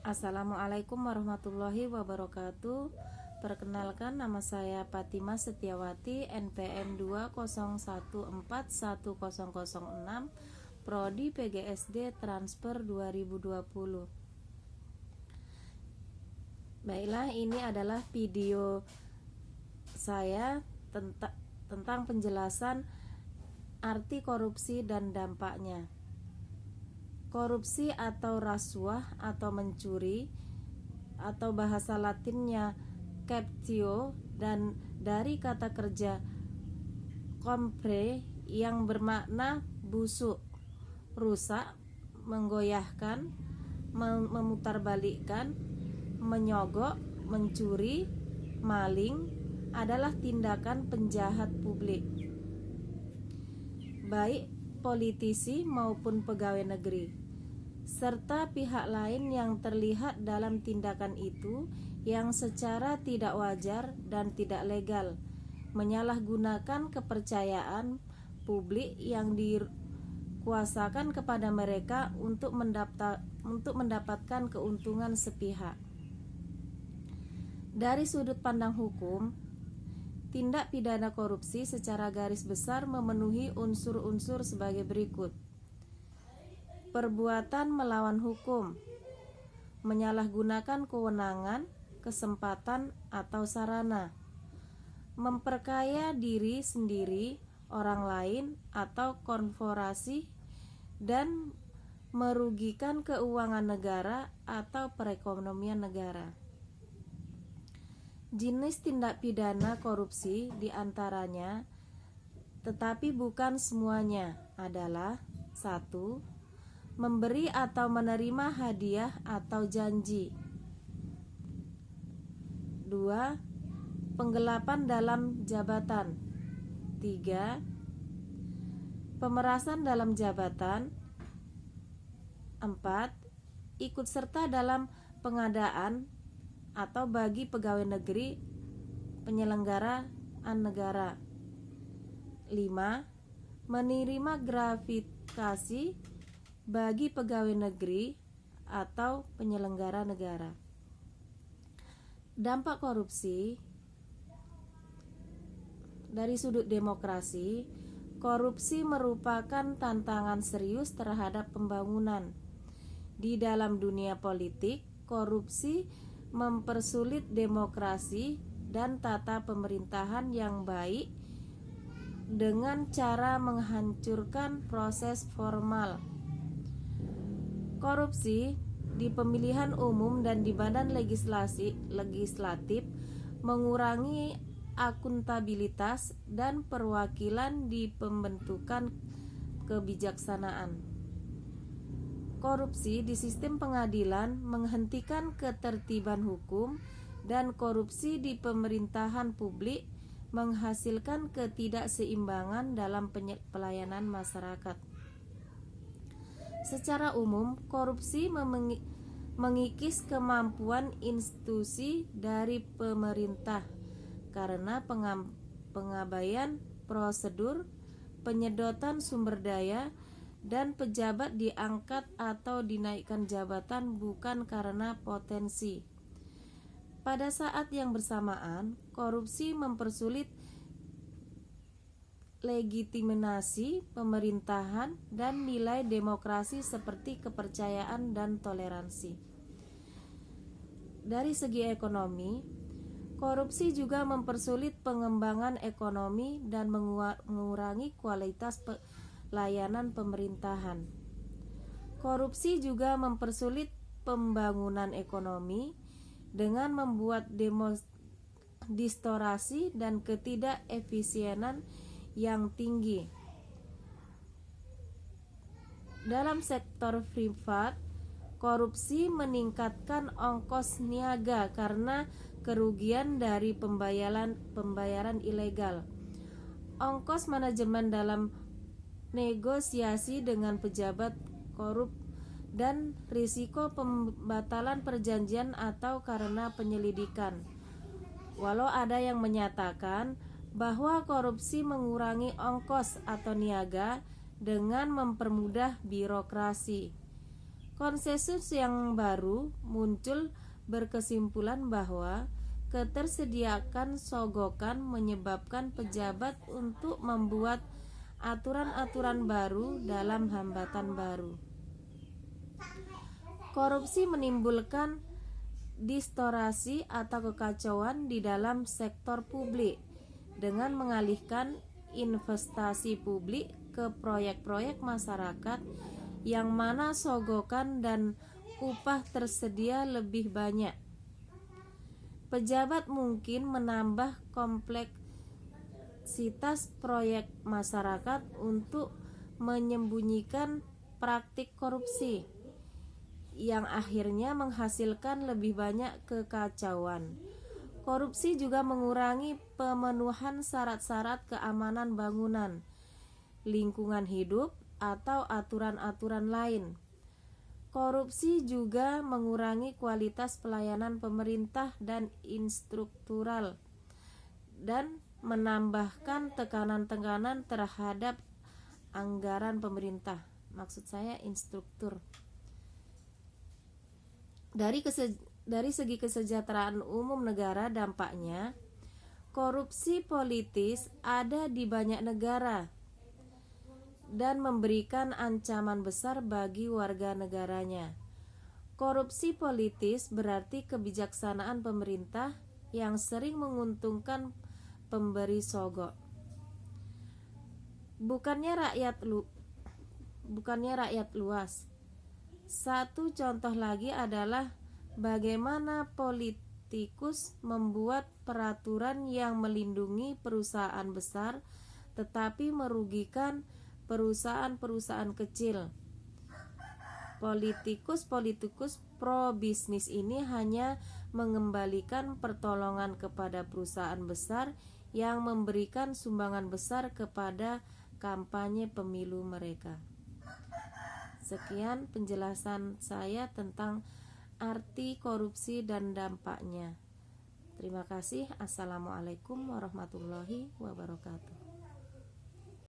Assalamualaikum warahmatullahi wabarakatuh. Perkenalkan, nama saya Fatimah Setiawati, NPM 201410006, Prodi PGSD Transfer 2020. Baiklah, ini adalah video saya tentang penjelasan arti korupsi dan dampaknya. Korupsi atau rasuah atau mencuri atau bahasa Latinnya captio, dan dari kata kerja compre yang bermakna busuk, rusak, menggoyahkan, memutarbalikkan, menyogok, mencuri, maling adalah tindakan penjahat publik, baik politisi maupun pegawai negeri, serta pihak lain yang terlibat dalam tindakan itu yang secara tidak wajar dan tidak legal, menyalahgunakan kepercayaan publik yang dikuasakan kepada mereka untuk mendapatkan keuntungan sepihak. Dari sudut pandang hukum, tindak pidana korupsi secara garis besar memenuhi unsur-unsur sebagai berikut. Perbuatan melawan hukum, menyalahgunakan kewenangan, kesempatan, atau sarana, memperkaya diri sendiri, orang lain, atau korporasi, dan merugikan keuangan negara atau perekonomian negara. Jenis tindak pidana korupsi diantaranya, tetapi bukan semuanya, adalah 1. Memberi atau menerima hadiah atau janji. 2. Penggelapan dalam jabatan. 3. Pemerasan dalam jabatan. 4. Ikut serta dalam pengadaan atau bagi pegawai negeri penyelenggaraan negara. 5. Menerima gratifikasi bagi pegawai negeri atau penyelenggara negara. Dampak korupsi dari sudut demokrasi, korupsi merupakan tantangan serius terhadap pembangunan. Di dalam dunia politik, korupsi mempersulit demokrasi dan tata pemerintahan yang baik dengan cara menghancurkan proses formal. Korupsi di pemilihan umum dan di badan legislatif mengurangi akuntabilitas dan perwakilan di pembentukan kebijaksanaan. Korupsi di sistem pengadilan menghentikan ketertiban hukum, dan korupsi di pemerintahan publik menghasilkan ketidakseimbangan dalam pelayanan masyarakat. Secara umum, korupsi mengikis kemampuan institusi dari pemerintah karena pengabaian prosedur, penyedotan sumber daya, dan pejabat diangkat atau dinaikkan jabatan bukan karena potensi. Pada saat yang bersamaan, korupsi mempersulit legitimasi pemerintahan dan nilai demokrasi seperti kepercayaan dan toleransi. Dari segi ekonomi, korupsi juga mempersulit pengembangan ekonomi dan mengurangi kualitas pelayanan pemerintahan. Korupsi juga mempersulit pembangunan ekonomi dengan membuat distorsi dan ketidakefisienan yang tinggi. Dalam sektor privat, korupsi meningkatkan ongkos niaga karena kerugian dari pembayaran ilegal, ongkos manajemen dalam negosiasi dengan pejabat korup, dan risiko pembatalan perjanjian atau karena penyelidikan. Walau ada yang menyatakan bahwa korupsi mengurangi ongkos atau niaga dengan mempermudah birokrasi, Konsensus yang baru muncul berkesimpulan bahwa ketersediaan sogokan menyebabkan pejabat untuk membuat aturan-aturan baru dalam hambatan baru. Korupsi menimbulkan distorsi atau kekacauan di dalam sektor publik dengan mengalihkan investasi publik ke proyek-proyek masyarakat yang mana sogokan dan upah tersedia lebih banyak. Pejabat mungkin menambah kompleksitas proyek masyarakat untuk menyembunyikan praktik korupsi yang akhirnya menghasilkan lebih banyak kekacauan. Korupsi juga mengurangi pemenuhan syarat-syarat keamanan bangunan, lingkungan hidup, atau aturan-aturan lain. Korupsi juga mengurangi kualitas pelayanan pemerintah dan instruktural dan menambahkan tekanan-tekanan terhadap anggaran pemerintah. Maksud saya instruktur. Dari segi kesejahteraan umum negara, dampaknya korupsi politis ada di banyak negara dan memberikan ancaman besar bagi warga negaranya. Korupsi politis berarti kebijaksanaan pemerintah yang sering menguntungkan pemberi sogok. Bukannya rakyat luas. Satu contoh lagi adalah bagaimana politikus membuat peraturan yang melindungi perusahaan besar tetapi merugikan perusahaan-perusahaan kecil. Politikus pro bisnis ini hanya mengembalikan pertolongan kepada perusahaan besar yang memberikan sumbangan besar kepada kampanye pemilu mereka. Sekian penjelasan saya tentang arti korupsi dan dampaknya. Terima kasih. Assalamualaikum warahmatullahi wabarakatuh.